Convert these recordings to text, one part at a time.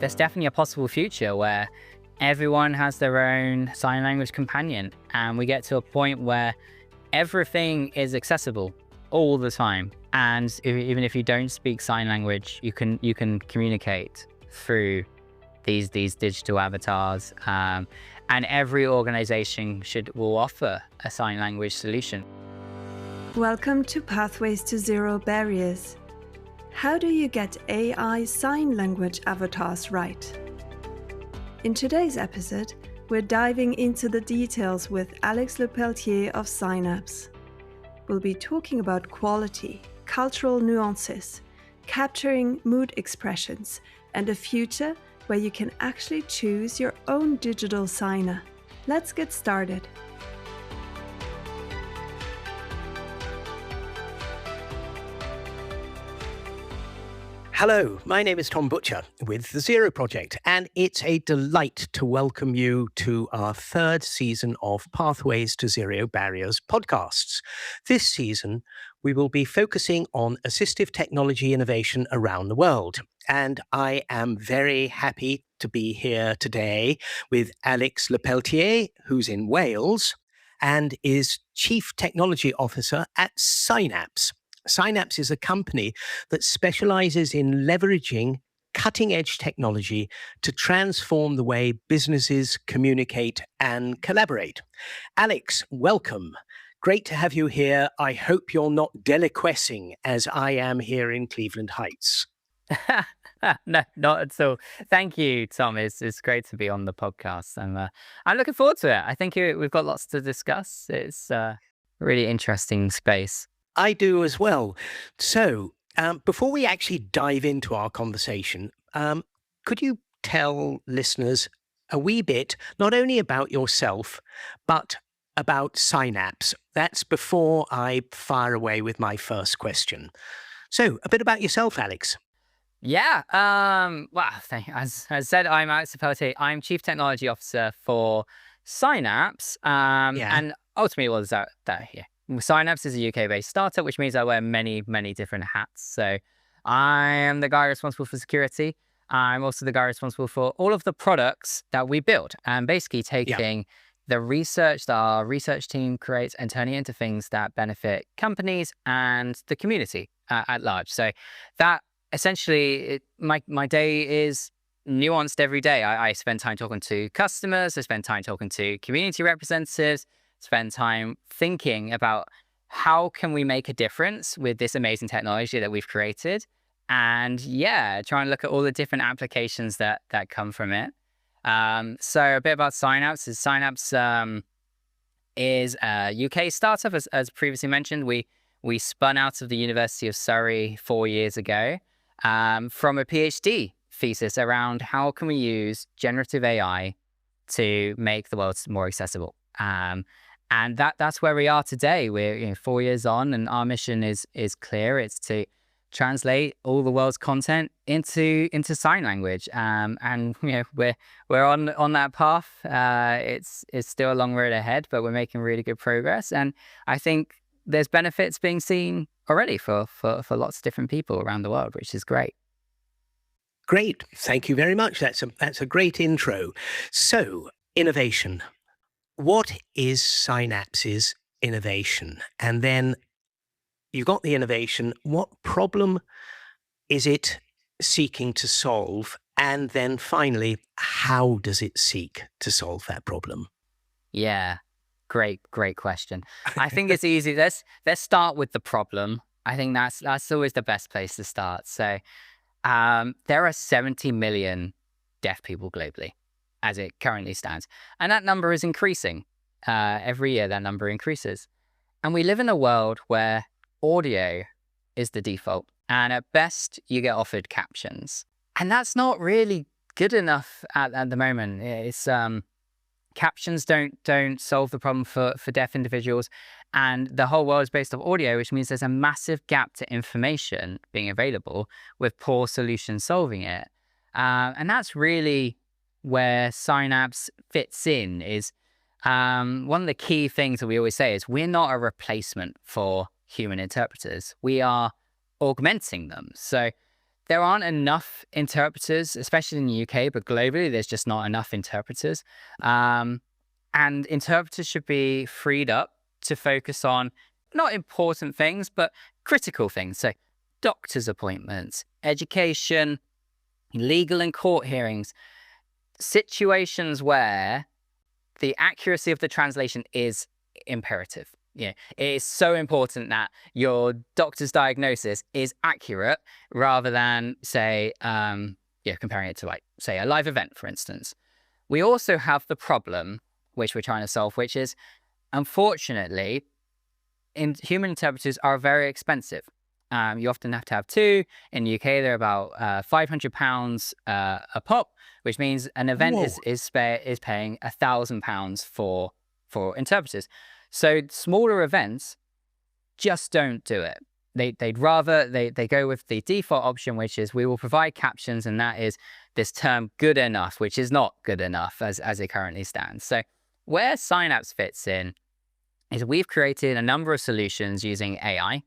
there's definitely a possible future where everyone has their own sign language companion, and we get to a point where everything is accessible all the time. And even if you don't speak sign language, you can communicate through these digital avatars. And every organization will offer a sign language solution. Welcome to Pathways to Zero Barriers. How do you get AI sign language avatars right? In today's episode, we're diving into the details with Alex Le Peltier of Signapse. We'll be talking about quality, cultural nuances, capturing mood expressions, and a future where you can actually choose your own digital signer. Let's get started. Hello, my name is Tom Butcher with the Zero Project, and it's a delight to welcome you to our third season of Pathways to Zero Barriers podcasts. This season, we will be focusing on assistive technology innovation around the world. And I am very happy to be here today with Alex Le Peltier, who's in Wales and is Chief Technology Officer at Signapse. Signapse is a company that specializes in leveraging cutting-edge technology to transform the way businesses communicate and collaborate. Alex, welcome. Great to have you here. I hope you're not deliquescing as I am here in Cleveland Heights. No, not at all. Thank you, Tom. It's great to be on the podcast. I'm looking forward to it. I think we've got lots to discuss. It's a really interesting space. I do as well. So before we actually dive into our conversation, could you tell listeners a wee bit, not only about yourself, but about Signapse? That's before I fire away with my first question. So a bit about yourself, Alex. Yeah. As I said, I'm Alex Le Peltier. I'm Chief Technology Officer for Signapse. And ultimately, what is that here? Signapse is a UK-based startup, which means I wear many, many different hats. So I am the guy responsible for security. I'm also the guy responsible for all of the products that we build, and basically taking the research that our research team creates and turning it into things that benefit companies and the community at large. So that essentially, my day is nuanced every day. I spend time talking to customers. I spend time talking to community representatives. Spend time thinking about how can we make a difference with this amazing technology that we've created, and try and look at all the different applications that come from it. So a bit about Signapse is a UK startup, as previously mentioned. We spun out of the University of Surrey 4 years ago from a PhD thesis around how can we use generative AI to make the world more accessible. And that's where we are today. We're 4 years on, and our mission is clear. It's to translate all the world's content into sign language. And we're on that path. It's still a long road ahead, but we're making really good progress. And I think there's benefits being seen already for lots of different people around the world, which is great. Great. Thank you very much. That's a great intro. So, innovation. What is Signapse's innovation? And then you've got the innovation. What problem is it seeking to solve? And then finally, how does it seek to solve that problem? Yeah, great question. I think it's easy. Let's start with the problem. I think that's always the best place to start. So there are 70 million deaf people globally, as it currently stands. And that number is increasing. Every year, that number increases. And we live in a world where audio is the default. And at best, you get offered captions. And that's not really good enough at the moment. It's captions don't solve the problem for deaf individuals. And the whole world is based off audio, which means there's a massive gap to information being available with poor solutions solving it. And that's really where Signapse fits in. Is one of the key things that we always say is we're not a replacement for human interpreters. We are augmenting them. So there aren't enough interpreters, especially in the UK, but globally, there's just not enough interpreters. And interpreters should be freed up to focus on not important things, but critical things. So doctor's appointments, education, legal and court hearings, situations where the accuracy of the translation is imperative. Yeah, it is so important that your doctor's diagnosis is accurate rather than, say, comparing it to, like, say, a live event, for instance. We also have the problem, which we're trying to solve, which is, unfortunately, human interpreters are very expensive. You often have to have two. In the UK, they're about £500 a pop, which means an event is paying £1,000 for interpreters. So smaller events just don't do it. They'd rather they go with the default option, which is we will provide captions, and that is this term good enough, which is not good enough as it currently stands. So where Signapse fits in is we've created a number of solutions using AI.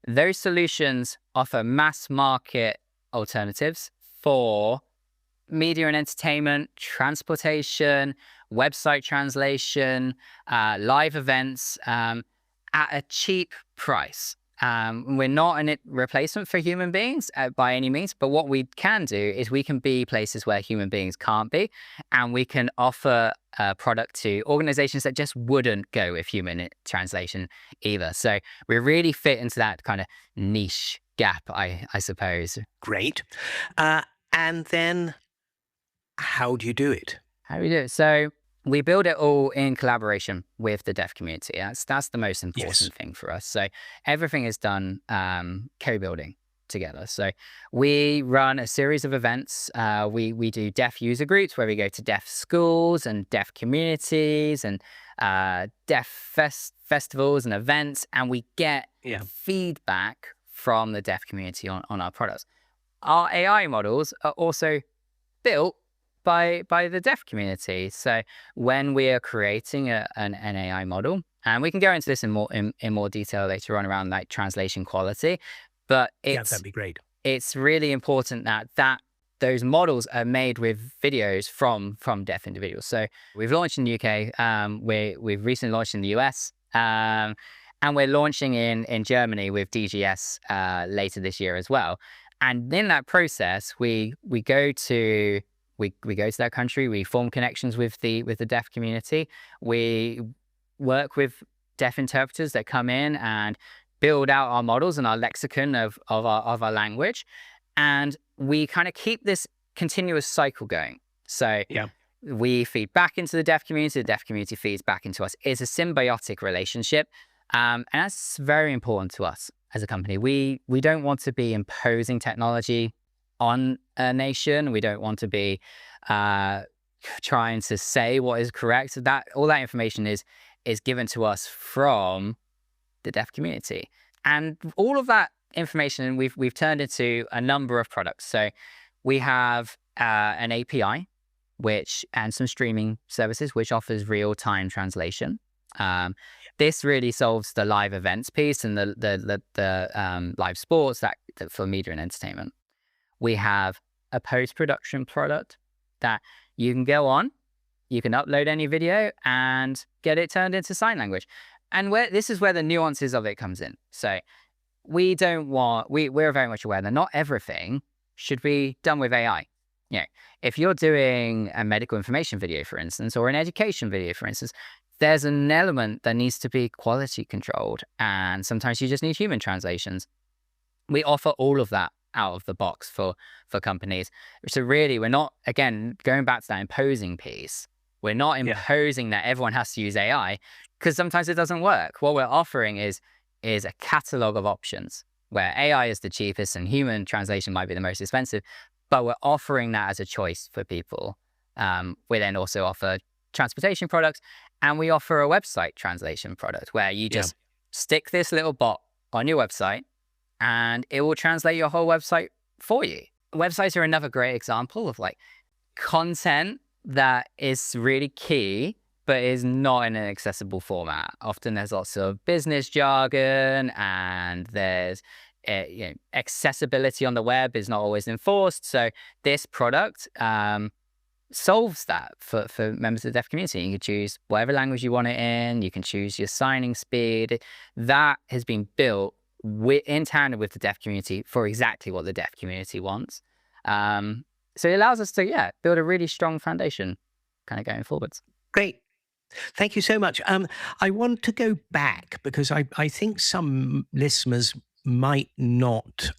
Those solutions offer mass market alternatives for media and entertainment, transportation, website translation, live events at a cheap price. We're not a replacement for human beings by any means, but what we can do is we can be places where human beings can't be, and we can offer a product to organizations that just wouldn't go with human translation either. So we really fit into that kind of niche gap, I suppose. Great. And then how do you do it? How do we do it? So we build it all in collaboration with the deaf community. That's the most important thing for us. So everything is done co-building together. So we run a series of events. We do deaf user groups where we go to deaf schools and deaf communities and deaf festivals and events, and we get feedback from the deaf community on our products. Our AI models are also built by the deaf community. So when we are creating an AI model, and we can go into this in more detail later on around like translation quality, but that'd be great. It's really important that those models are made with videos from deaf individuals. So we've launched in the UK, we've recently launched in the US, and we're launching in Germany with DGS later this year as well. And in that process, we go to that country, we form connections with the deaf community. We work with deaf interpreters that come in and build out our models and our lexicon of our language. And we kind of keep this continuous cycle going. So we feed back into the deaf community feeds back into us. It's a symbiotic relationship. And that's very important to us as a company. We don't want to be imposing technology on a nation. We don't want to be trying to say what is correct. All that information is given to us from the deaf community, and all of that information we've turned into a number of products. So we have an API, and some streaming services which offers real-time translation. This really solves the live events piece and the live sports that for media and entertainment. We have a post-production product that you can go on, you can upload any video and get it turned into sign language. And this is where the nuances of it comes in. So we're very much aware that not everything should be done with AI. If you're doing a medical information video, for instance, or an education video, for instance, there's an element that needs to be quality controlled. And sometimes you just need human translations. We offer all of that out of the box for companies. So really, we're not, again, going back to that imposing piece, we're not imposing that everyone has to use AI, because sometimes it doesn't work. What we're offering is a catalog of options where AI is the cheapest and human translation might be the most expensive, but we're offering that as a choice for people. We then also offer transportation products, and we offer a website translation product where you just stick this little bot on your website and it will translate your whole website for you. Websites are another great example of like content that is really key, but is not in an accessible format. Often there's lots of business jargon and there's accessibility on the web is not always enforced. So this product solves that for members of the deaf community. You can choose whatever language you want it in. You can choose your signing speed. That has been built in tandem with the deaf community for exactly what the deaf community wants. So it allows us to, build a really strong foundation kind of going forwards. Great. Thank you so much. I want to go back because I think some listeners might not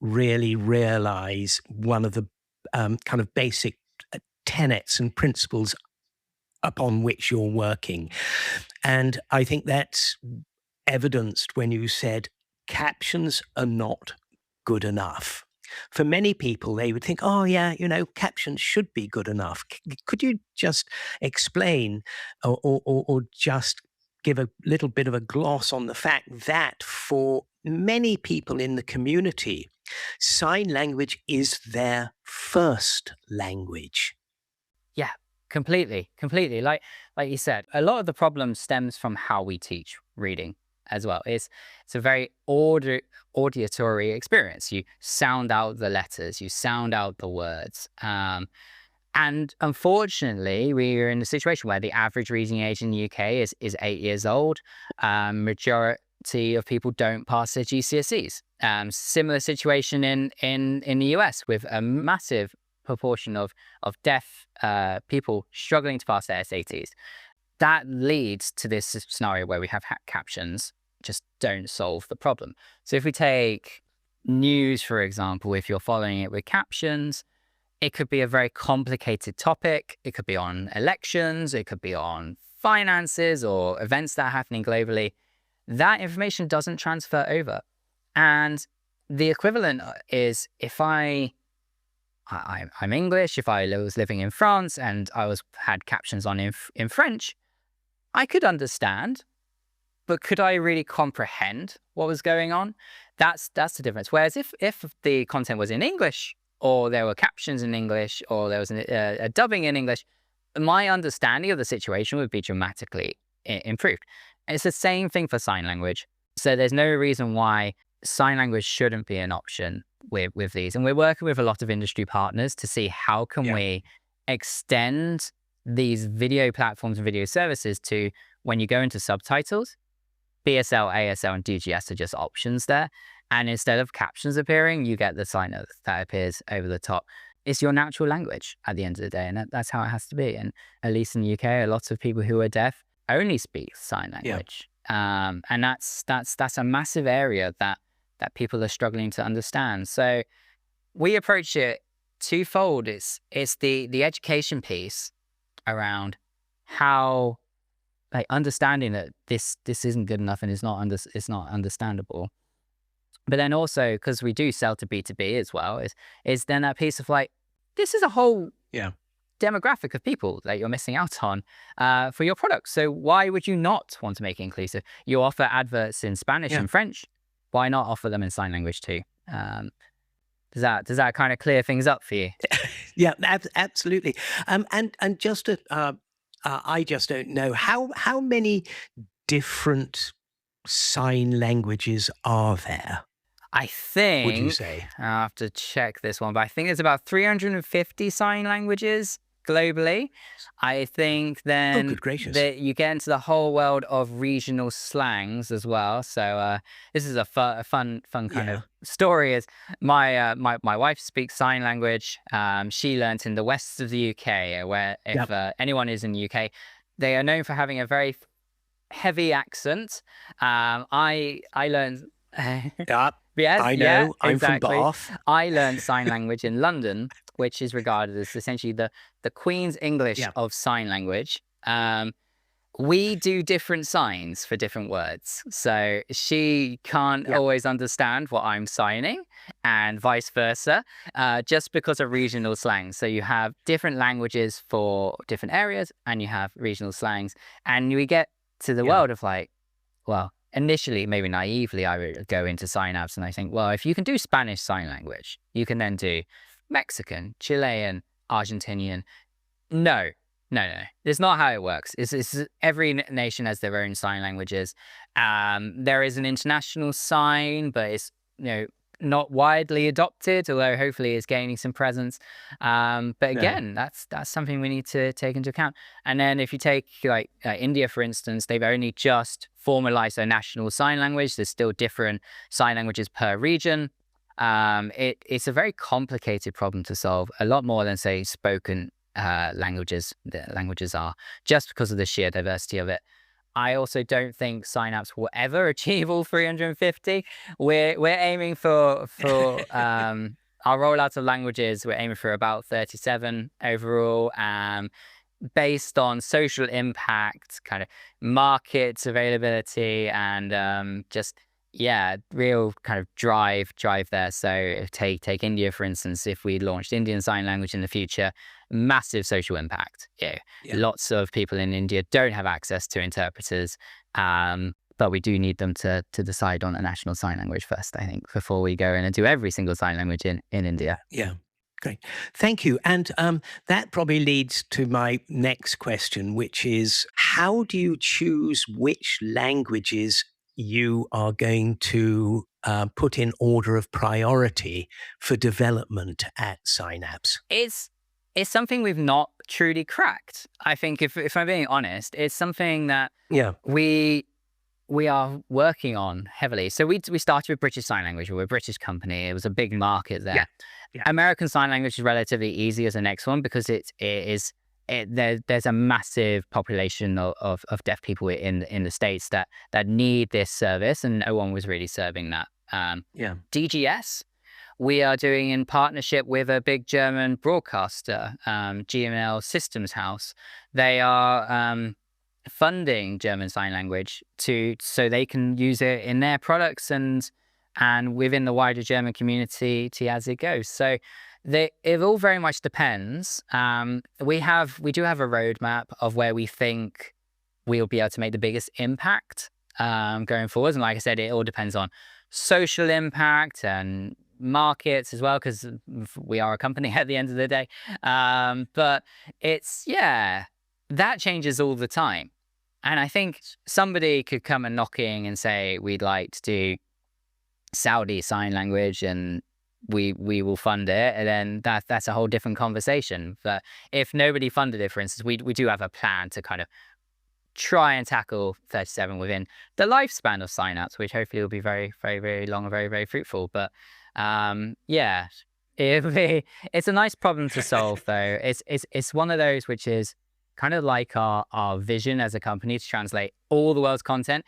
really realize one of the kind of basic tenets and principles upon which you're working. And I think that's evidenced when you said captions are not good enough. For many people, they would think, oh, yeah, captions should be good enough. Could you just explain or just give a little bit of a gloss on the fact that for many people in the community, sign language is their first language? Yeah, completely. Like you said, a lot of the problem stems from how we teach reading as well. It's a very auditory experience. You sound out the letters, you sound out the words. And unfortunately, we are in a situation where the average reading age in the UK is 8 years old. Majority of people don't pass their GCSEs. Similar situation in the US with a massive proportion of deaf people struggling to pass their SATs. That leads to this scenario where we have captions just don't solve the problem. So if we take news, for example, if you're following it with captions, it could be a very complicated topic. It could be on elections. It could be on finances or events that are happening globally. That information doesn't transfer over. And the equivalent is if I'm English, if I was living in France and I had captions on in French, I could understand, but could I really comprehend what was going on? That's the difference. Whereas if the content was in English, or there were captions in English, or there was a dubbing in English, my understanding of the situation would be dramatically improved. And it's the same thing for sign language. So there's no reason why sign language shouldn't be an option with these. And we're working with a lot of industry partners to see how can we extend these video platforms and video services to when you go into subtitles, BSL, ASL, and DGS are just options there. And instead of captions appearing, you get the sign that appears over the top. It's your natural language at the end of the day. And that's how it has to be. And at least in the UK, a lot of people who are deaf only speak sign language. And that's a massive area that people are struggling to understand. So we approach it twofold. It's the education piece around how, like, understanding that this isn't good enough and it's not understandable. But then also, because we do sell to B2B as well, is then that piece of like, this is a whole demographic of people that you're missing out on for your product. So why would you not want to make it inclusive? You offer adverts in Spanish and French. Why not offer them in sign language too? Does that kind of clear things up for you? Yeah, absolutely. And just I just don't know how many different sign languages are there? I think, would you say? I have to check this one, but I think there's about 350 sign languages globally. I think then good gracious, that you get into the whole world of regional slangs as well. So this is a fun kind of story. Is my wife speaks sign language. She learnt in the west of the UK, where if anyone is in the UK, they are known for having a very heavy accent. I learned. Yes, I know. I'm exactly. from Bath. I learned sign language in London, which is regarded as essentially the Queen's English of sign language. We do different signs for different words. So she can't always understand what I'm signing, and vice versa, just because of regional slang. So you have different languages for different areas, and you have regional slangs. And we get to the world of like, well, initially, maybe naively, I would go into Synapse and I think, well, if you can do Spanish sign language, you can then do Mexican, Chilean, Argentinian. No. It's not how it works. It's every nation has their own sign languages. There is an international sign, but it's not widely adopted, although hopefully it's gaining some presence. But again, that's something we need to take into account. And then if you take like India, for instance, they've only just formalized their national sign language. There's still different sign languages per region. It's a very complicated problem to solve, a lot more than, say, spoken languages are, just because of the sheer diversity of it. I also don't think Signapse will ever achieve all 350. We're aiming for our rollout of languages. We're aiming for about 37 overall, based on social impact, kind of market availability, and just real kind of drive there. So take India, for instance. If we launched Indian Sign Language in the future, massive social impact. Lots of people in India don't have access to interpreters, but we do need them to decide on a national sign language first, I think, before we go in and do every single sign language in India. Yeah. Great. Thank you. And that probably leads to my next question, which is, how do you choose which languages you are going to put in order of priority for development at Signapse? It's something we've not truly cracked. I think if I'm being honest, it's something that we are working on heavily. So we started with British Sign Language. We're a British company. It was a big market there. Yeah. American Sign Language is relatively easy as the next one, because there's a massive population of deaf people in the States that need this service, and no one was really serving that. DGS, we are doing in partnership with a big German broadcaster, GML Systems House. They are funding German Sign Language so they can use it in their products and within the wider German community as it goes. So it all very much depends. We do have a roadmap of where we think we'll be able to make the biggest impact going forward. And like I said, it all depends on social impact and markets as well, because we are a company at the end of the day. But that changes all the time. And I think somebody could come and knocking and say, we'd like to do Saudi Sign Language, and we will fund it, and then that's a whole different conversation. But if nobody funded it, for instance, we do have a plan to kind of try and tackle 37 within the lifespan of Signapse, which hopefully will be very, very, very long and very, very fruitful. But it's a nice problem to solve, though. It's one of those which is kind of like our vision as a company to translate all the world's content.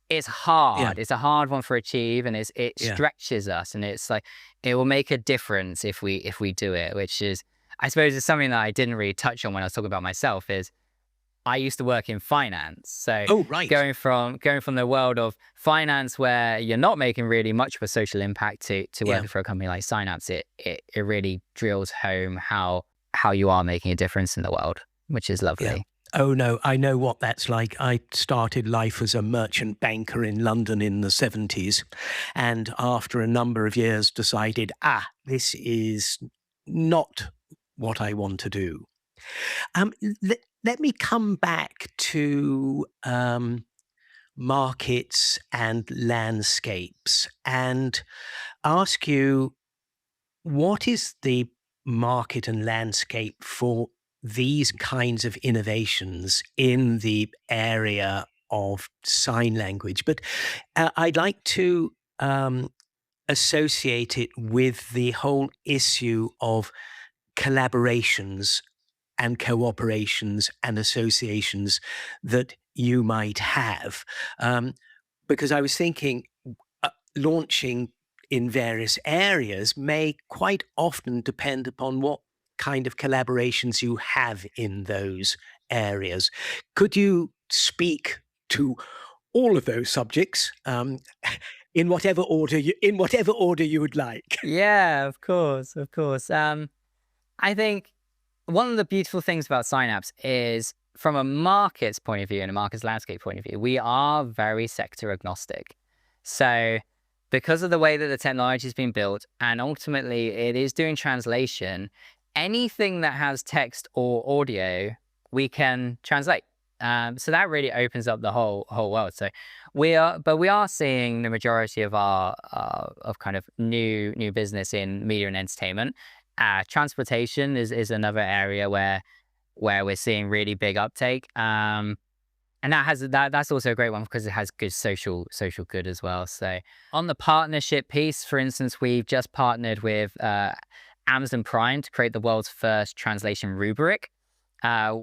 It's hard. It's a hard one to achieve, and it stretches us, and it's like it will make a difference if we do it, which is, I suppose, is something that I didn't really touch on when I was talking about myself. Is I used to work in finance, so going from the world of finance, where you're not making really much of a social impact, to working for a company like Signapse, it really drills home how you are making a difference in the world, which is lovely. Yeah. Oh, no, I know what that's like. I started life as a merchant banker in London in the 70s. And after a number of years decided, this is not what I want to do. Let me come back to markets and landscapes and ask you, what is the market and landscape for these kinds of innovations in the area of sign language? But I'd like to associate it with the whole issue of collaborations and cooperations and associations that you might have. Because I was thinking launching in various areas may quite often depend upon what kind of collaborations you have in those areas. Could you speak to all of those subjects in whatever order you would like? Yeah, of course. I think one of the beautiful things about Signapse is, from a markets point of view and a markets landscape point of view, we are very sector agnostic. So because of the way that the technology has been built, and ultimately it is doing translation, anything that has text or audio, we can translate. So that really opens up the whole world. So we are seeing the majority of our of kind of new business in media and entertainment. Transportation is another area where we're seeing really big uptake. And that's also a great one because it has good social good as well. So on the partnership piece, for instance, we've just partnered with Amazon Prime to create the world's first translation rubric.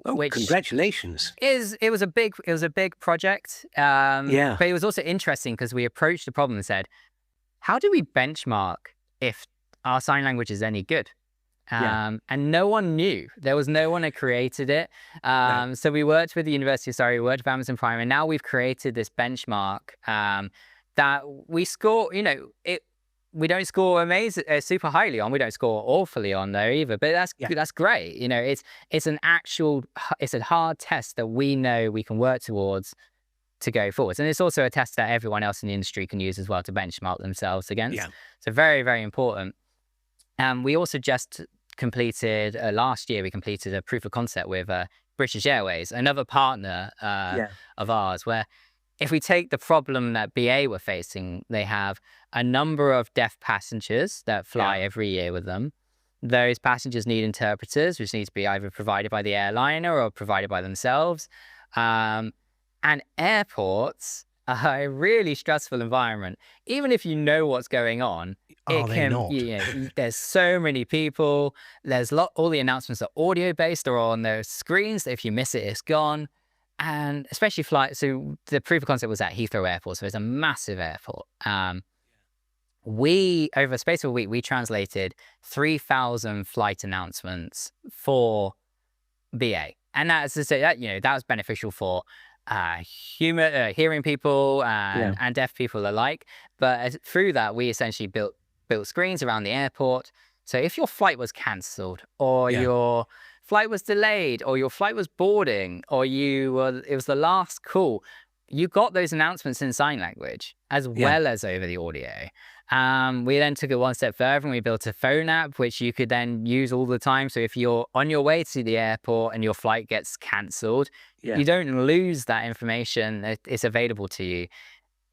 Which congratulations! It was a big project. But it was also interesting because we approached the problem and said, how do we benchmark if our sign language is any good? And no one knew. There was no one who created it. So we worked with the University of Surrey, we worked with Amazon Prime, and now we've created this benchmark that we score. We don't score super highly on. We don't score awfully on though either. But that's great. It's a hard test that we know we can work towards to go forwards, and it's also a test that everyone else in the industry can use as well to benchmark themselves against. So very, very important. We also just completed last year. We completed a proof of concept with British Airways, another partner of ours, where if we take the problem that BA were facing, they have a number of deaf passengers that fly every year with them. Those passengers need interpreters, which need to be either provided by the airliner or provided by themselves. And airports are a really stressful environment. Even if you know what's going on, there's so many people. There's all the announcements are audio based or on those screens. If you miss it, it's gone. And especially flights. So the proof of concept was at Heathrow Airport. So it's a massive airport. We, over the space of a week, we translated 3,000 flight announcements for BA. And that was beneficial for hearing people and deaf people alike. But through that, we essentially built screens around the airport. So if your flight was cancelled or your flight was delayed or your flight was boarding or it was the last call, you got those announcements in sign language as well as over the audio. We then took it one step further and we built a phone app, which you could then use all the time. So if you're on your way to the airport and your flight gets cancelled, you don't lose that information. It's available to you.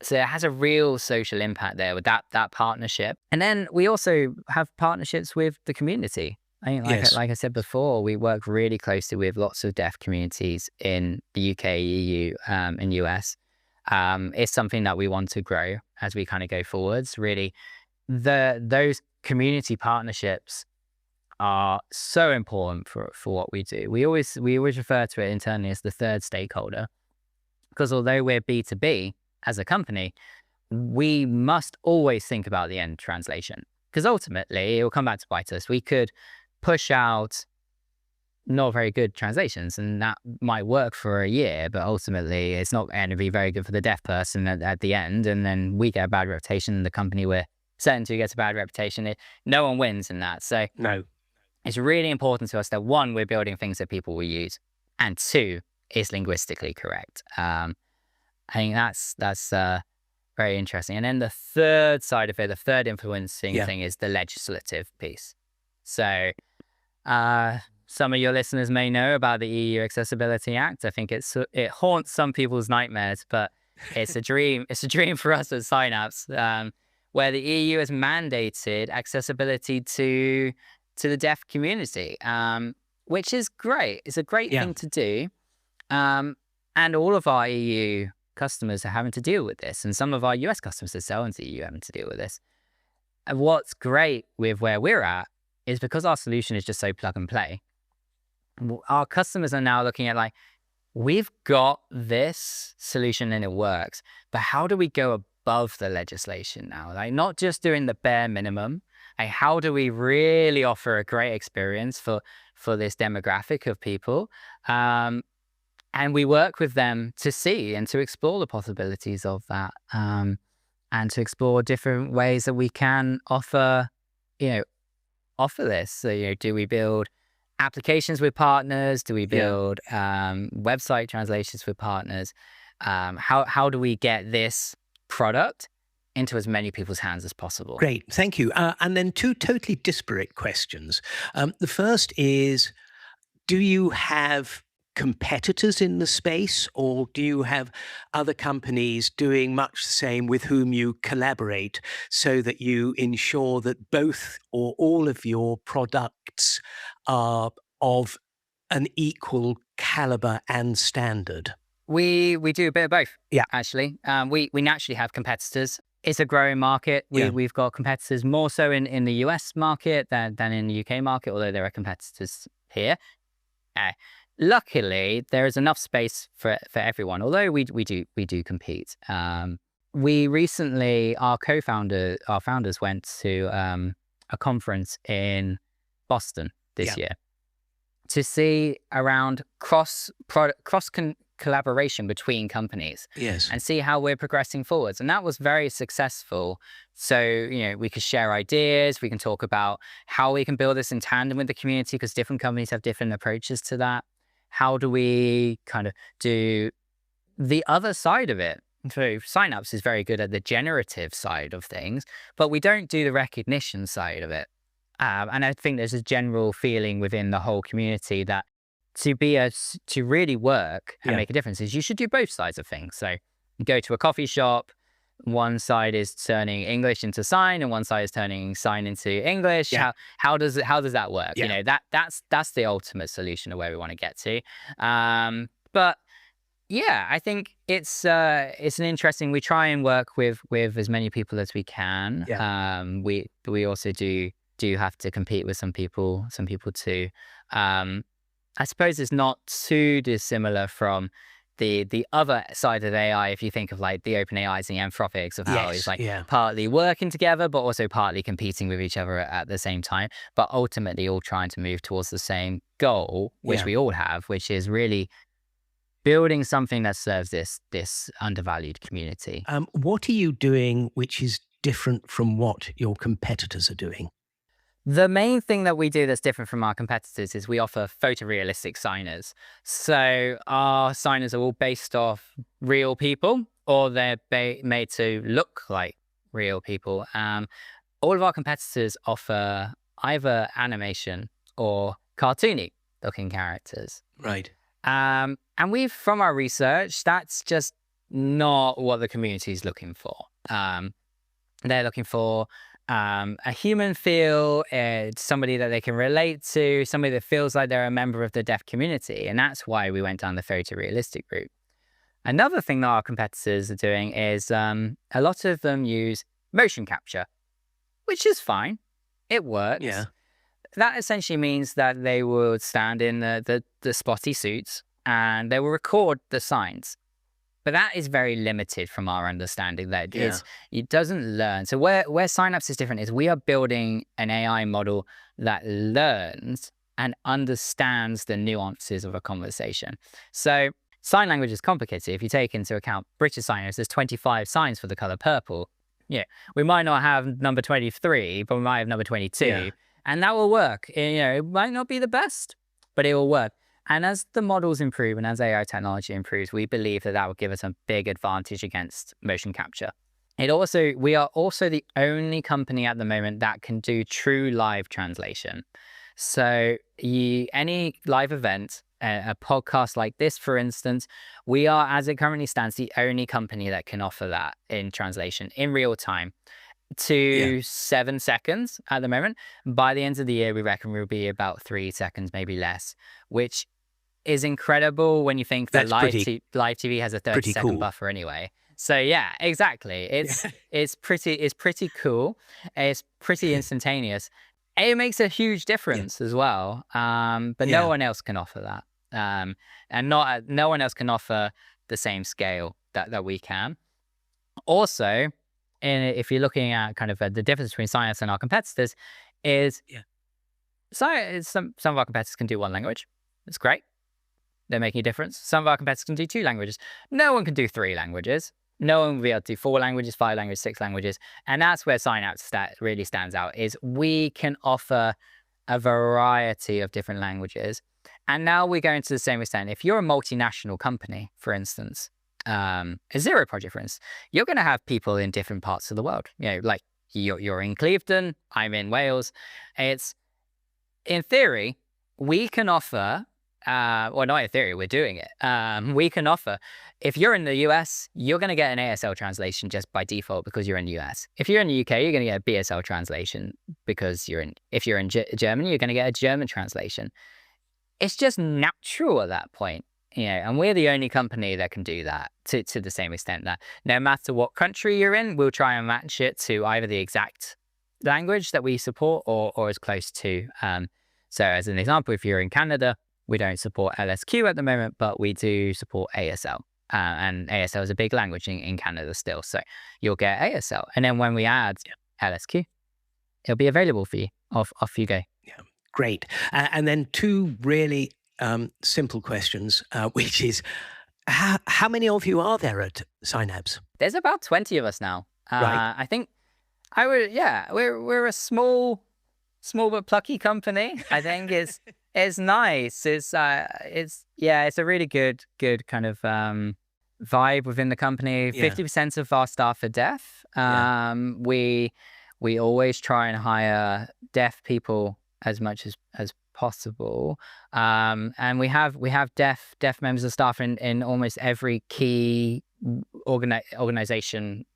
So it has a real social impact there with that partnership. And then we also have partnerships with the community. I think, like I said before, we work really closely with lots of deaf communities in the UK, EU, and US. It's something that we want to grow as we kind of go forwards. Really, those community partnerships are so important for what we do. We always refer to it internally as the third stakeholder, because although we're B2B as a company, we must always think about the end translation, because ultimately it will come back to bite us. We could push out not very good translations and that might work for a year, but ultimately it's not going to be very good for the deaf person at the end, and then we get a bad reputation and the company we're selling to gets a bad reputation. No one wins in that. So it's really important to us that, one, we're building things that people will use, and two, it's linguistically correct. I think that's very interesting. And then the third side of it, the third influencing thing, is the legislative piece. So some of your listeners may know about the EU Accessibility Act. I think it haunts some people's nightmares, but it's a dream. It's a dream for us at Synapse, where the EU has mandated accessibility to the deaf community, which is great. It's a great thing to do. And all of our EU customers are having to deal with this. And some of our US customers that sell into the EU are having to deal with this. And what's great with where we're at is because our solution is just so plug and play, our customers are now looking at we've got this solution and it works, but how do we go above the legislation now? Not just doing the bare minimum. How do we really offer a great experience for this demographic of people? And we work with them to see and to explore the possibilities of that, and to explore different ways that we can offer this. So, do we build applications with partners? Do we build website translations with partners? How do we get this product into as many people's hands as possible? Great, thank you. And then two totally disparate questions. The first is, do you have competitors in the space, or do you have other companies doing much the same with whom you collaborate so that you ensure that both or all of your products are of an equal caliber and standard? We do a bit of both. Yeah. Actually. We naturally have competitors. It's a growing market. We've got competitors more so in the US market than in the UK market, although there are competitors here. Luckily, there is enough space for everyone, although we do compete. We recently, our founders went to a conference in Boston this year to see around cross collaboration between companies, and see how we're progressing forwards. And that was very successful. So, we could share ideas. We can talk about how we can build this in tandem with the community, because different companies have different approaches to that. How do we kind of do the other side of it? So Signapse is very good at the generative side of things, but we don't do the recognition side of it. And I think there's a general feeling within the whole community that to really work and make a difference is you should do both sides of things. So you go to a coffee shop, one side is turning English into sign and one side is turning sign into English. How does that work? That's the ultimate solution of where we want to get to. But yeah, I think it's an interesting. We try and work with as many people as we can. We also do have to compete with some people too. I suppose it's not too dissimilar from the other side of AI, if you think of like the OpenAIs and the Anthropics, of how it's like partly working together, but also partly competing with each other at the same time, but ultimately all trying to move towards the same goal, which we all have, which is really building something that serves this undervalued community. What are you doing which is different from what your competitors are doing? The main thing that we do that's different from our competitors is we offer photorealistic signers. So our signers are all based off real people, or they're made to look like real people. All of our competitors offer either animation or cartoony looking characters. Right. And from our research, that's just not what the community is looking for. They're looking for a human feel, somebody that they can relate to, somebody that feels like they're a member of the deaf community. And that's why we went down the photorealistic route. Another thing that our competitors are doing is a lot of them use motion capture, which is fine. It works. Yeah. That essentially means that they would stand in the spotty suits and they will record the signs. But that is very limited from our understanding. That it doesn't learn. So where Signapse is different is we are building an AI model that learns and understands the nuances of a conversation. So sign language is complicated. If you take into account British signers, there's 25 signs for the color purple. We might not have number 23, but we might have number 22. And that will work. It might not be the best, but it will work. And as the models improve and as AI technology improves, we believe that will give us a big advantage against motion capture. We are also the only company at the moment that can do true live translation. So any live event, a podcast like this, for instance, we are, as it currently stands, the only company that can offer that in translation in real time to 7 seconds at the moment. By the end of the year, we reckon we'll be about 3 seconds, maybe less, which is incredible when you think that live TV has a 30-second buffer anyway. So yeah, exactly. It's pretty cool. It's pretty instantaneous. It makes a huge difference as well. But no one else can offer that. And no one else can offer the same scale that we can. Also, if you're looking at kind of the difference between Signapse and our competitors, is some of our competitors can do one language. It's great. They're making a difference. Some of our competitors can do 2 languages. No one can do 3 languages. No one will be able to do 4 languages, 5 languages, 6 languages. And that's where Signapse really stands out, is we can offer a variety of different languages. And now we're going to the same extent. If you're a multinational company, for instance, a Zero project, for instance, you're going to have people in different parts of the world. Like you're in Clevedon, I'm in Wales. In theory, we can offer well, not in theory, we're doing it. We can offer, if you're in the US, you're going to get an ASL translation just by default because you're in the US. If you're in the UK, you're going to get a BSL translation because if you're in Germany, you're going to get a German translation. It's just natural at that point, and we're the only company that can do that to the same extent that no matter what country you're in, we'll try and match it to either the exact language that we support or as close to. So as an example, if you're in Canada, we don't support LSQ at the moment, but we do support ASL. And ASL is a big language in Canada still. So you'll get ASL. And then when we add LSQ, it'll be available for you. Off you go. Yeah, great. And then two really simple questions, which is, how many of you are there at Signapse? There's about 20 of us now. Right. I think we're a small but plucky company. I think it's nice. It's a really good kind of vibe within the company. 50% of our staff are deaf. We always try and hire deaf people as much as possible. And we have deaf members of staff in almost every key organization,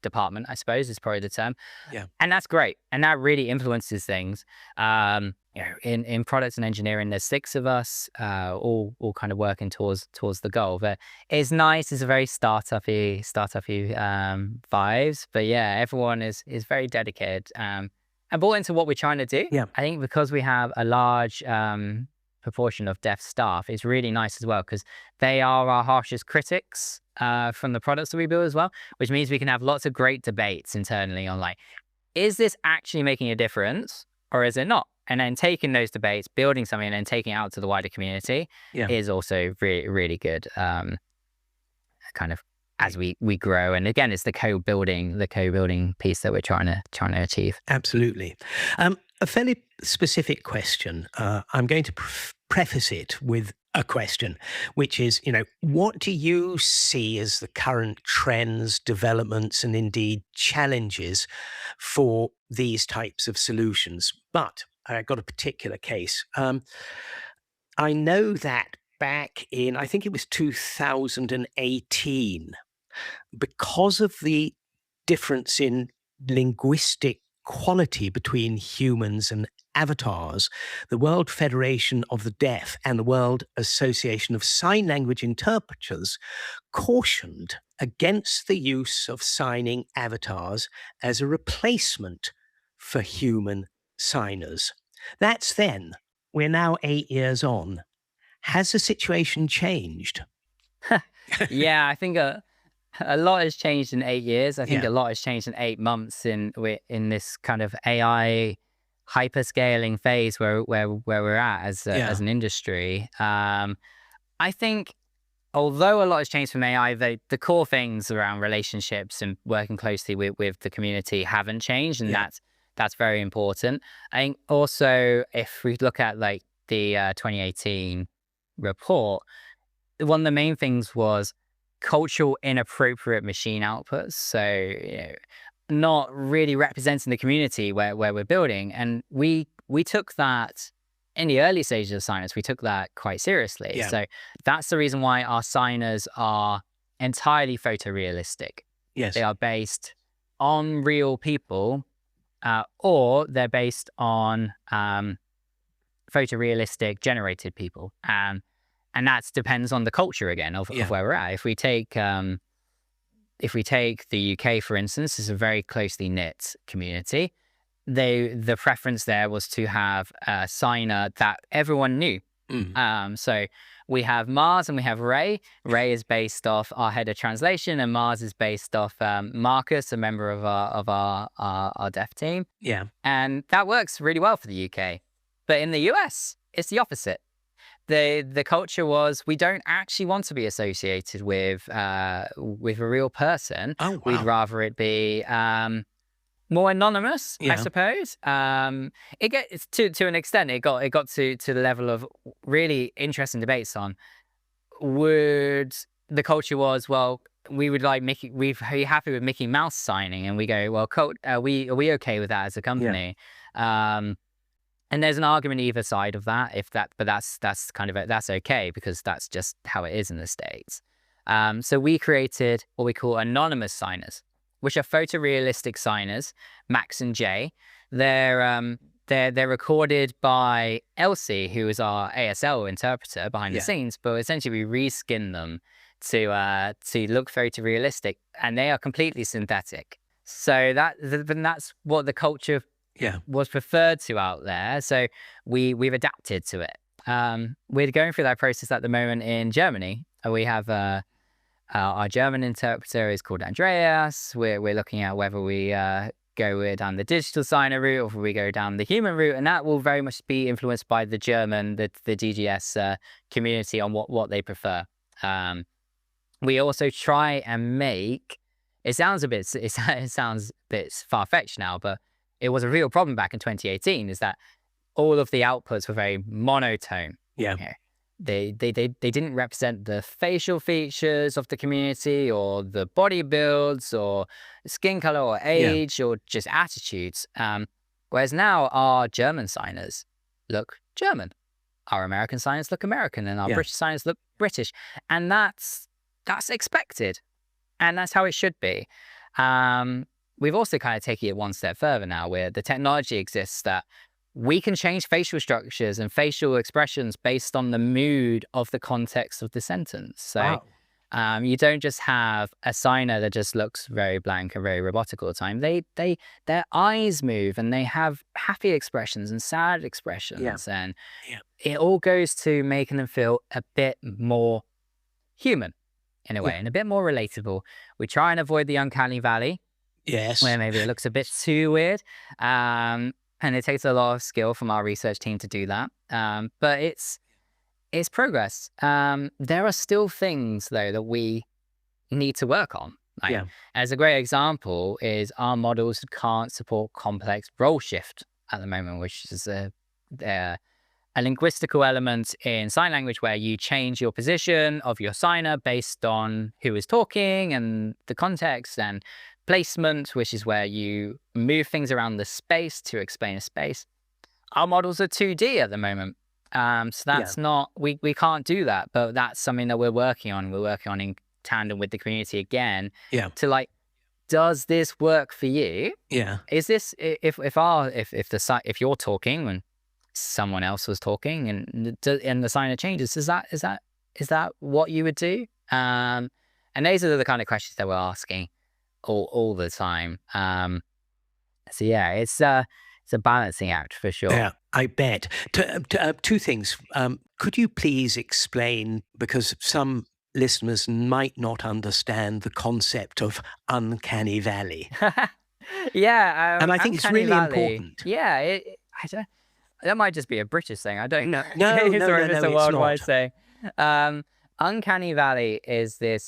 department, I suppose is probably the term. Yeah. And that's great. And that really influences things. In products and engineering, there's 6 of us, all kind of working towards the goal. But it's nice. It's a very startup-y vibes. But yeah, everyone is very dedicated and bought into what we're trying to do. Yeah. I think because we have a large proportion of deaf staff, it's really nice as well because they are our harshest critics from the products that we build as well, which means we can have lots of great debates internally on like, is this actually making a difference or is it not? And then taking those debates, building something, and then taking it out to the wider community is also really, really good. Kind of as we grow, and again, it's the co-building piece that we're trying to achieve. Absolutely. A fairly specific question. I'm going to preface it with a question, which is, what do you see as the current trends, developments, and indeed challenges for these types of solutions? But I got a particular case. I know that back in, I think it was 2018, because of the difference in linguistic quality between humans and avatars, the World Federation of the Deaf and the World Association of Sign Language Interpreters cautioned against the use of signing avatars as a replacement for human signers. That's then. We're now 8 years on. Has the situation changed? Yeah, I think a lot has changed in 8 years. I think a lot has changed in 8 months in this kind of AI hyperscaling phase where we're at as an industry. I think although a lot has changed from AI, the core things around relationships and working closely with the community haven't changed, and that's very important. I think also if we look at like the 2018 report, one of the main things was cultural inappropriate machine outputs. So not really representing the community where we're building. And we took that in the early stages of Signapse, we took that quite seriously. Yeah. So that's the reason why our signers are entirely photorealistic. Yes. They are based on real people, or they're based on photorealistic generated people. And that depends on the culture again of where we're at. If we take the UK, for instance, is a very closely knit community. The preference there was to have a signer that everyone knew. So we have Mars and we have Ray. Ray is based off our head of translation, and Mars is based off Marcus, a member of our deaf team. Yeah, and that works really well for the UK. But in the US, it's the opposite. The culture was, we don't actually want to be associated with a real person. Oh, wow. We'd rather it be more anonymous, I suppose. It gets to an extent. It got to the level of really interesting debates on would the culture was, well, we would like Mickey. We're happy with Mickey Mouse signing, and we go, well, are we okay with that as a company? And there's an argument either side of that, but that's kind of that's okay because that's just how it is in the States. So we created what we call anonymous signers, which are photorealistic signers, Max and Jay. They're recorded by Elsie, who is our ASL interpreter behind the scenes, but essentially we reskin them to look photorealistic, and they are completely synthetic. So that's what the culture was preferred to out there. So we've adapted to it. We're going through that process at the moment in Germany. We have our German interpreter is called Andreas. We're looking at whether we go down the digital signer route or if we go down the human route, and that will very much be influenced by the German, the DGS community on what they prefer. We also try and make it sounds a bit far-fetched now, but it was a real problem back in 2018. Is that all of the outputs were very monotone. They didn't represent the facial features of the community or the body builds or skin color or age or just attitudes. Whereas now our German signers look German, our American signers look American, and our British signers look British. And that's expected. And that's how it should be. We've also kind of taken it one step further now, where the technology exists that we can change facial structures and facial expressions based on the mood of the context of the sentence. So you don't just have a signer that just looks very blank and very robotic all the time. Their eyes move and they have happy expressions and sad expressions. And it all goes to making them feel a bit more human in a way and a bit more relatable. We try and avoid the uncanny valley. Where maybe it looks a bit too weird. And it takes a lot of skill from our research team to do that. But it's progress. There are still things, though, that we need to work on. As a great example is our models can't support complex role shift at the moment, which is a linguistical element in sign language where you change your position of your signer based on who is talking and the context, and placement, which is where you move things around the space to explain a space. Our models are 2D at the moment. So that's not, we can't do that, but that's something that we're working on. We're working on in tandem with the community again to like, does this work for you? Is this, if you're talking when someone else was talking and the signer changes, is that what you would do? And those are the kind of questions that we're asking all the time. So yeah, it's a balancing act for sure. Yeah, I bet. Two things. Could you please explain, because some listeners might not understand the concept of uncanny valley. And I think it's really important. That might just be a British thing. I don't know. No, it's a worldwide thing. Uncanny valley is this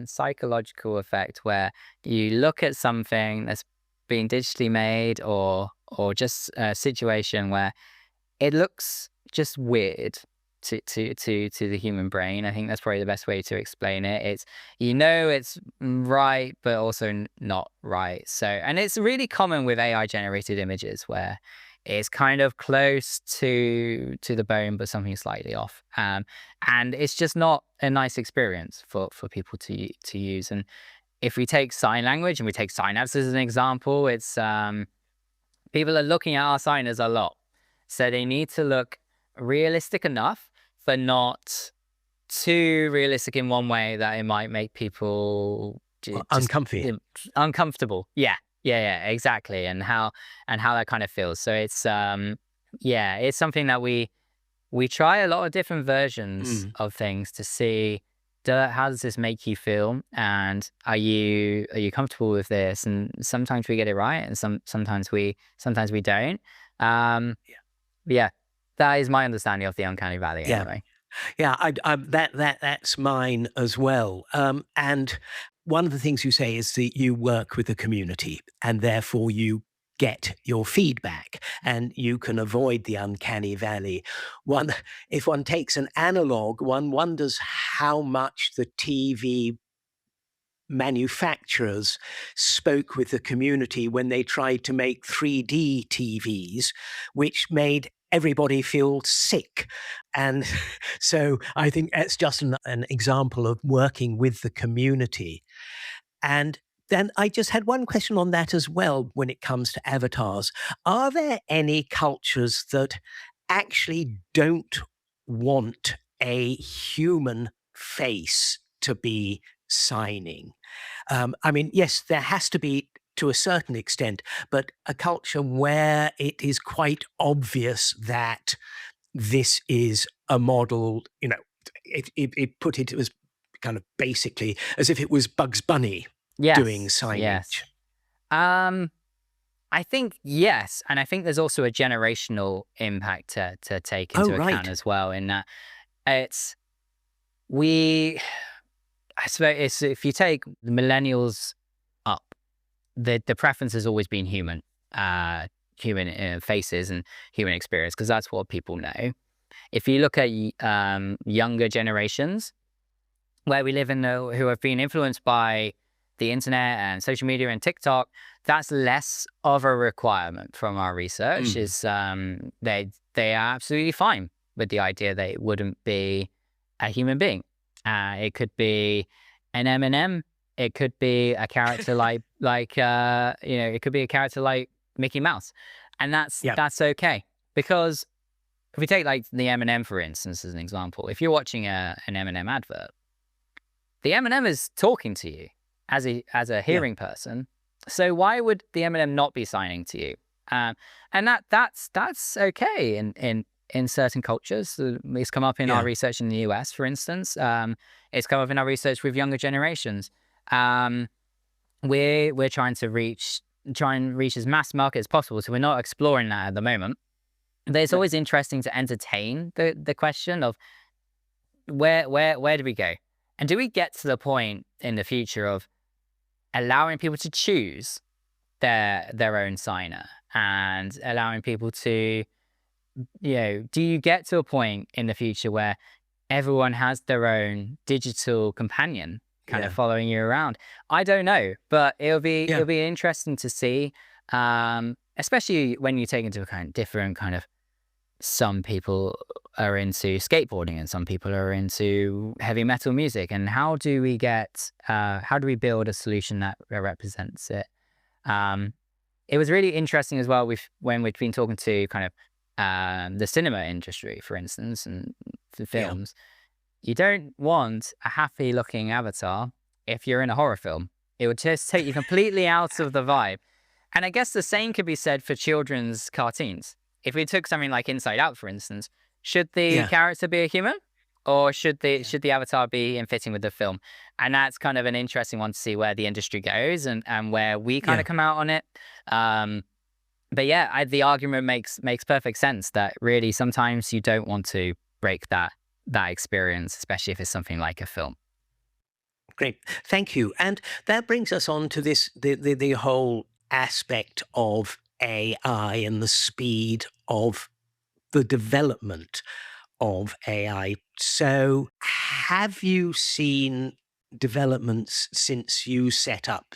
psychological effect where you look at something that's being digitally made or just a situation where it looks just weird to the human brain. I think that's probably the best way to explain it. It's, it's right, but also not right. So, and it's really common with AI generated images where it's kind of close to the bone, but something slightly off. And it's just not a nice experience for people to use. And if we take sign language and we take Signapse as an example, it's people are looking at our signers a lot. So they need to look realistic enough, but not too realistic in one way that it might make people uncomfortable. Yeah, exactly. And how that kind of feels. So it's it's something that we try a lot of different versions of things to see how does this make you feel, and are you comfortable with this? And sometimes we get it right, and sometimes we don't. That is my understanding of the uncanny valley. Anyway. That's mine as well. And one of the things you say is that you work with the community and therefore you get your feedback and you can avoid the uncanny valley. If one takes an analog, one wonders how much the TV manufacturers spoke with the community when they tried to make 3D TVs, which made everybody feel sick. And so I think that's just an example of working with the community. And then I just had one question on that as well when it comes to avatars. Are there any cultures that actually don't want a human face to be signing? I mean, yes, there has to be to a certain extent, but a culture where it is quite obvious that this is a model, it put it as kind of basically as if it was Bugs Bunny doing signage. Yes. I think yes, and I think there's also a generational impact to take into account as well. In that, I suppose if you take the millennials up, the preference has always been human faces and human experience, because that's what people know. If you look at younger generations, where we live who have been influenced by the internet and social media and TikTok, that's less of a requirement from our research. Is they are absolutely fine with the idea that it wouldn't be a human being. It could be an M&M. It could be a character it could be a character like Mickey Mouse, and that's okay. Because if we take like the M&M for instance as an example, if you're watching an M&M advert, the M&M is talking to you as a hearing person. So why would the M&M not be signing to you? And that's okay in certain cultures. It's come up in our research in the US, for instance. It's come up in our research with younger generations. We're trying to reach as mass market as possible, so we're not exploring that at the moment. But it's always interesting to entertain the question of where do we go, and do we get to the point in the future of allowing people to choose their own signer, and allowing people to, do you get to a point in the future where everyone has their own digital companion kind of following you around? I don't know, but it'll be interesting to see, especially when you take into account different kind of, some people are into skateboarding and some people are into heavy metal music, and how do we build a solution that represents it? It was really interesting as well when we've been talking to kind of the cinema industry, for instance, and the films. You don't want a happy looking avatar if you're in a horror film. It would just take you completely out of the vibe. And I guess the same could be said for children's cartoons. If we took something like Inside Out, for instance, should the character be a human, or should the avatar be in fitting with the film? And that's kind of an interesting one to see where the industry goes and where we kind of come out on it. But the argument makes perfect sense that really sometimes you don't want to break that experience, especially if it's something like a film. Great, thank you. And that brings us on to this the whole aspect of AI and the speed of the development of AI. So have you seen developments since you set up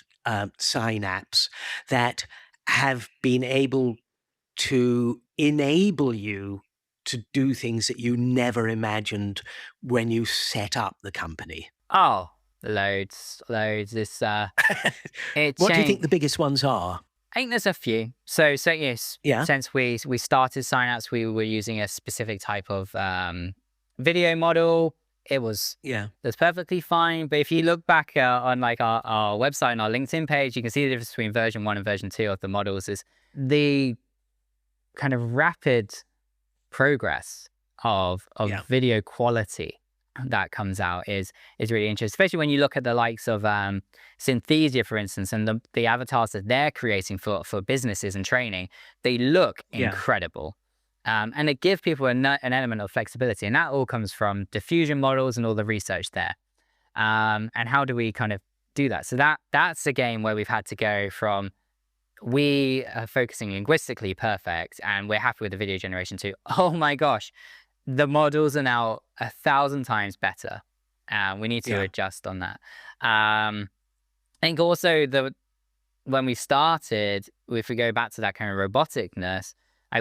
Signapse that have been able to enable you to do things that you never imagined when you set up the company? Oh, loads. This what do you think the biggest ones are? I think there's a few. So yes, since we started Signapse, we were using a specific type of video model. It was that's perfectly fine. But if you look back on like our website and our LinkedIn page, you can see the difference between version 1 and version 2 of the models is the kind of rapid progress of video quality that comes out is really interesting, especially when you look at the likes of Synthesia, for instance, and the avatars that they're creating for businesses and training. They look incredible, and it gives people an element of flexibility, and that all comes from diffusion models and all the research there. And how do we kind of do that? So that's a game where we've had to go from we are focusing linguistically perfect and we're happy with the video generation to, oh my gosh, the models are now 1,000 times better. We need to adjust on that. I think also when we started, if we go back to that kind of roboticness,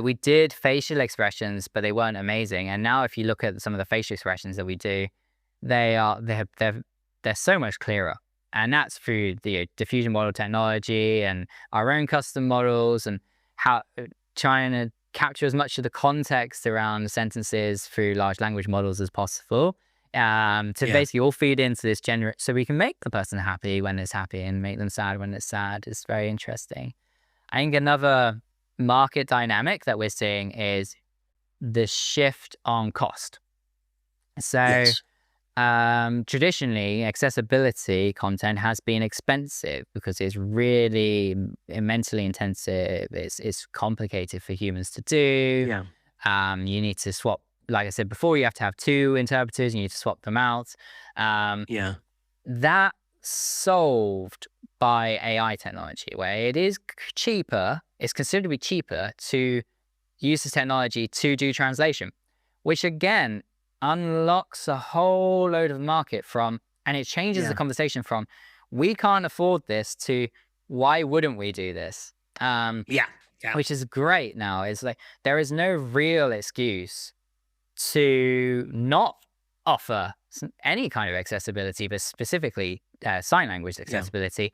we did facial expressions, but they weren't amazing. And now if you look at some of the facial expressions that we do, they're so much clearer. And that's through the diffusion model technology and our own custom models, and how trying to capture as much of the context around sentences through large language models as possible, to basically all feed into this so we can make the person happy when it's happy and make them sad when it's sad. It's very interesting. I think another market dynamic that we're seeing is the shift on cost. So traditionally, accessibility content has been expensive because it's really mentally intensive. It's complicated for humans to do. You need to swap, like I said before, you have to have two interpreters. You need to swap them out. That solved by AI technology, where it is cheaper. It's considerably cheaper to use this technology to do translation, which again unlocks a whole load of market and it changes the conversation from we can't afford this to why wouldn't we do this? Which is great now. It's like there is no real excuse to not offer any kind of accessibility, but specifically sign language accessibility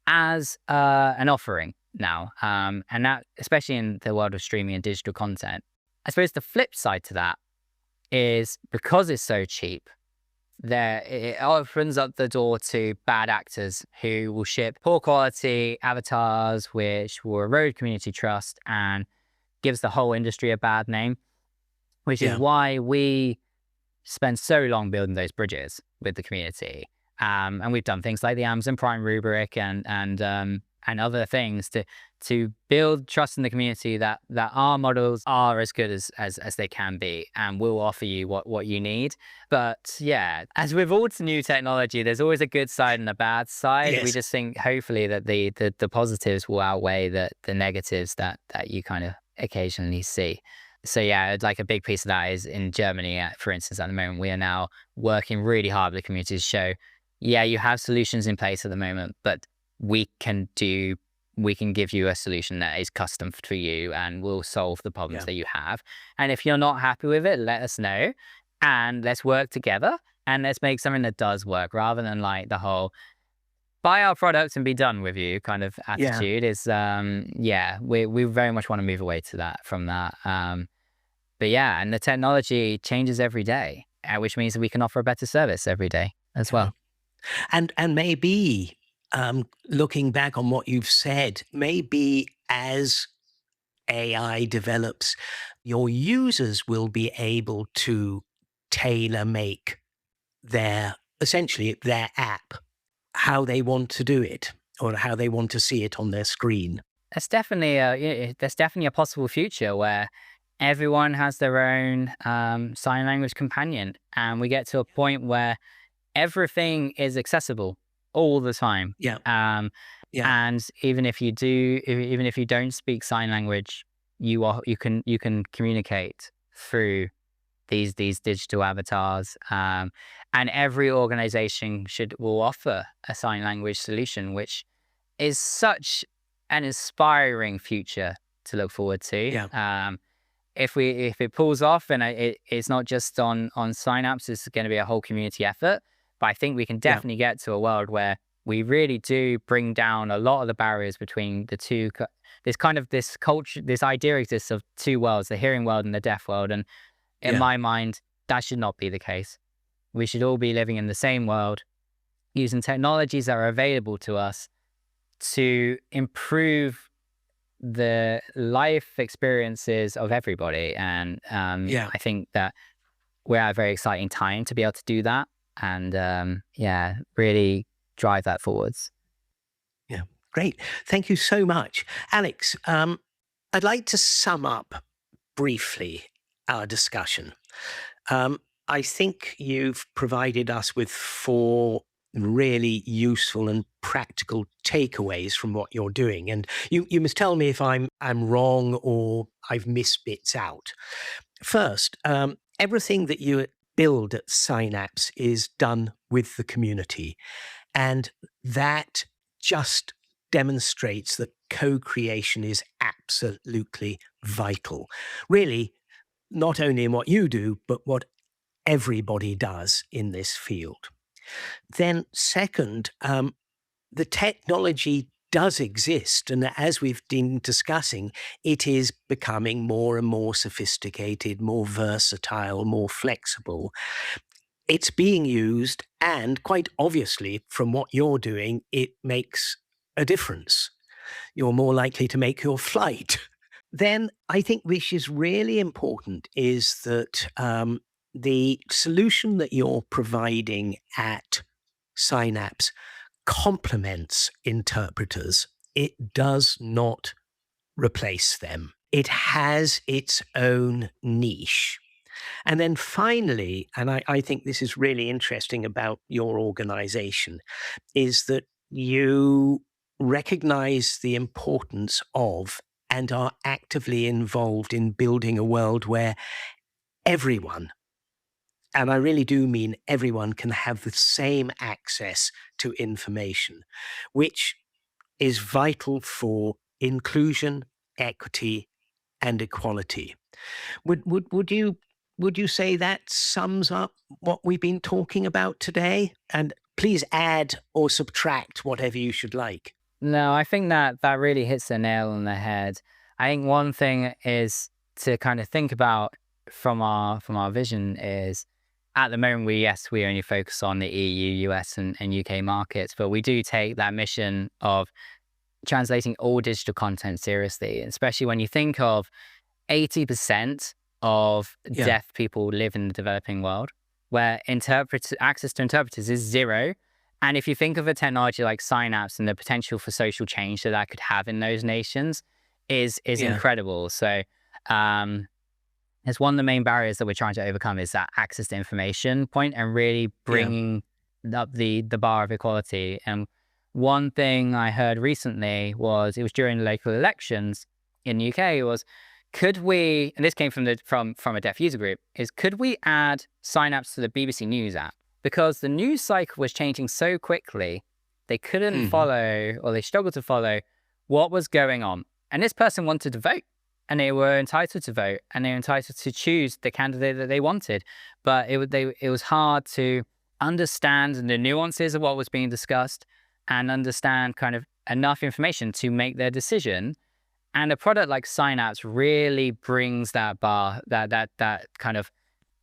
as an offering now. And that, especially in the world of streaming and digital content. I suppose the flip side to that is because it's so cheap, it opens up the door to bad actors who will ship poor quality avatars, which will erode community trust and gives the whole industry a bad name, which is why we spend so long building those bridges with the community. And we've done things like the Amazon Prime rubric and other things to build trust in the community that our models are as good as they can be and will offer you what you need. But as with all new technology, there's always a good side and a bad side. We just think hopefully that the positives will outweigh the negatives that you kind of occasionally see. So like a big piece of that is in Germany, for instance, at the moment, we are now working really hard with the community to show, you have solutions in place at the moment, but we can give you a solution that is custom for you and will solve the problems that you have. And if you're not happy with it, let us know and let's work together and let's make something that does work, rather than like the whole buy our product and be done with you kind of attitude. Is we very much want to move away from that. But and the technology changes every day, which means that we can offer a better service every day as well. And maybe looking back on what you've said, maybe as AI develops, your users will be able to tailor make essentially their app, how they want to do it or how they want to see it on their screen. There's definitely a possible future where everyone has their own sign language companion, and we get to a point where everything is accessible all the time. And even if you don't speak sign language, you can communicate through these digital avatars. And every organization will offer a sign language solution, which is such an inspiring future to look forward to. If it pulls off, and it's not just on Signapse, it's going to be a whole community effort. But I think we can definitely get to a world where we really do bring down a lot of the barriers between the two. This culture, this idea exists of two worlds, the hearing world and the deaf world. And in my mind, that should not be the case. We should all be living in the same world, using technologies that are available to us to improve the life experiences of everybody. And I think that we're at a very exciting time to be able to do that. And really drive that forwards. Great. Thank you so much. Alex, I'd like to sum up briefly our discussion. I think you've provided us with 4 really useful and practical takeaways from what you're doing. And you must tell me if I'm wrong or I've missed bits out. First, everything that you build at Signapse is done with the community. And that just demonstrates that co-creation is absolutely vital. Really, not only in what you do, but what everybody does in this field. Then second, the technology does exist. And as we've been discussing, it is becoming more and more sophisticated, more versatile, more flexible. It's being used, and quite obviously, from what you're doing, it makes a difference. You're more likely to make your flight. Then I think which is really important is that the solution that you're providing at Signapse complements interpreters. It does not replace them. It has its own niche. And then finally, and I think this is really interesting about your organization, is that you recognize the importance of and are actively involved in building a world where everyone, and I really do mean everyone, can have the same access to information, which is vital for inclusion, equity, and equality. Would you say that sums up what we've been talking about today? And please add or subtract whatever you should like. No, I think that really hits the nail on the head. I think one thing is to kind of think about from our vision is, at the moment, we only focus on the EU, US, and UK markets, but we do take that mission of translating all digital content seriously, especially when you think of 80% of deaf people live in the developing world, where access to interpreters is zero. And if you think of a technology like Signapse and the potential for social change that could have in those nations is incredible. So it's one of the main barriers that we're trying to overcome, is that access to information point, and really bringing up the bar of equality. And one thing I heard recently was, it was during the local elections in the UK, was, could we, and this came from a deaf user group, is could we add Signapse to the BBC News app? Because the news cycle was changing so quickly, they couldn't follow, or they struggled to follow what was going on. And this person wanted to vote, and they were entitled to vote, and they were entitled to choose the candidate that they wanted. But it was hard to understand the nuances of what was being discussed and understand kind of enough information to make their decision. And a product like Signapse really brings that bar, that kind of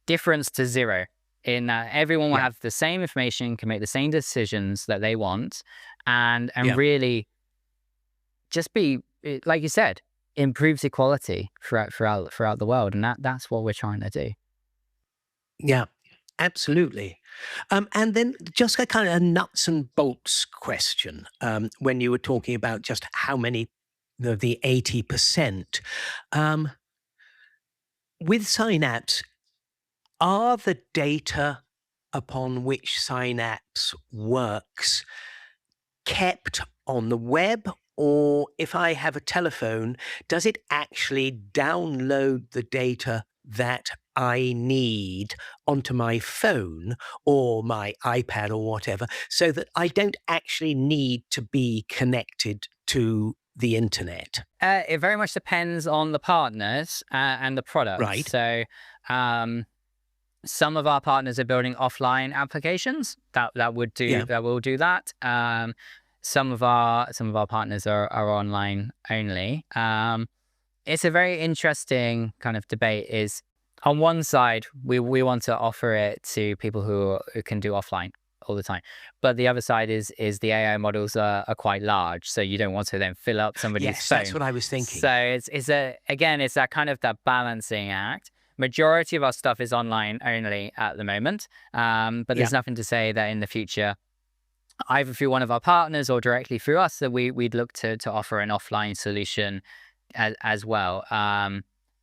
difference to zero, in that everyone will have the same information, can make the same decisions that they want, and really just be, like you said, improves equality throughout the world. And that's what we're trying to do. Yeah, absolutely. And then just a kind of nuts and bolts question, when you were talking about just how many, the 80%. With Synapse, are the data upon which Synapse works kept on the web? Or if I have a telephone, does it actually download the data that I need onto my phone or my iPad or whatever, so that I don't actually need to be connected to the internet? It very much depends on the partners and the product. Right. So some of our partners are building offline applications that will do that. Some of our partners are online only. It's a very interesting kind of debate. Is on one side, we want to offer it to people who can do offline all the time, but the other side is the AI models are quite large, so you don't want to then fill up somebody's phone. That's what I was thinking. So it's that kind of that balancing act. Majority of our stuff is online only at the moment, but there's nothing to say that in the future, either through one of our partners or directly through us, that we'd look to offer an offline solution as well.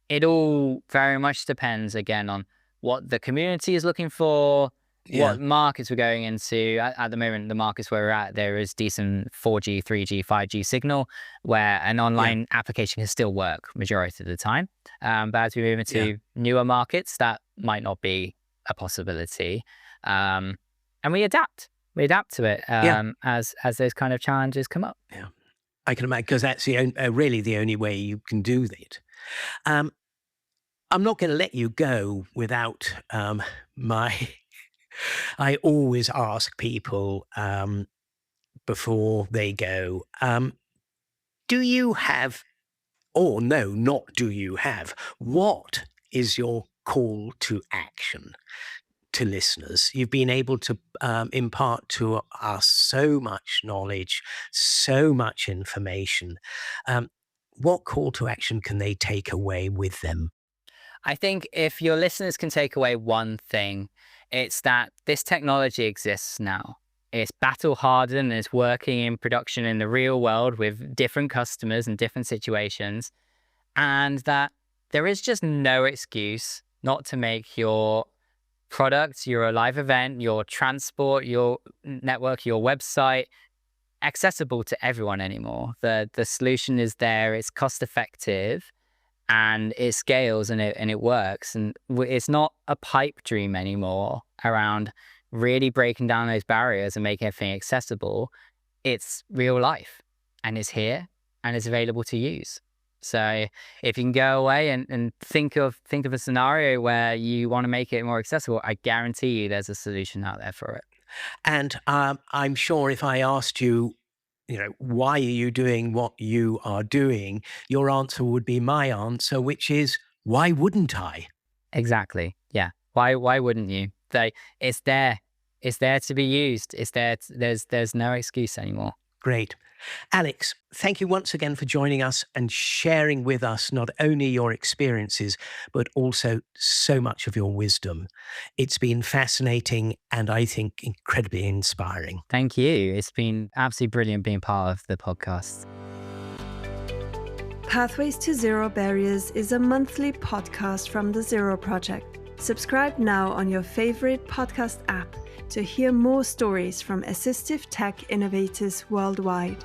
It all very much depends, again, on what the community is looking for, what markets we're going into. At the moment, the markets where we're at, there is decent 4G, 3G, 5G signal, where an online application can still work majority of the time. But as we move into newer markets, that might not be a possibility. And we adapt. we adapt to it as those kind of challenges come up. Yeah, I can imagine, because that's really the only way you can do it. I'm not going to let you go without I always ask people before they go, do you have, or no, not do you have, what is your call to action to listeners? You've been able to impart to us so much knowledge, so much information. What call to action can they take away with them? I think if your listeners can take away one thing, it's that this technology exists now. It's battle hardened and it's working in production in the real world with different customers and different situations. And that there is just no excuse not to make your product, your live event, your transport, your network, your website accessible to everyone anymore. The solution is there, it's cost effective, and it scales and it works. And it's not a pipe dream anymore around really breaking down those barriers and making everything accessible. It's real life, and it's here and it's available to use. So if you can go away and think of a scenario where you want to make it more accessible, I guarantee you there's a solution out there for it. And I'm sure if I asked you, why are you doing what you are doing, your answer would be my answer, which is, why wouldn't I? Exactly. Yeah. Why wouldn't you? It's there. It's there to be used. It's there. There's no excuse anymore. Great. Alex, thank you once again for joining us and sharing with us not only your experiences, but also so much of your wisdom. It's been fascinating and I think incredibly inspiring. Thank you. It's been absolutely brilliant being part of the podcast. Pathways to Zero Barriers is a monthly podcast from the Zero Project. Subscribe now on your favorite podcast app to hear more stories from assistive tech innovators worldwide.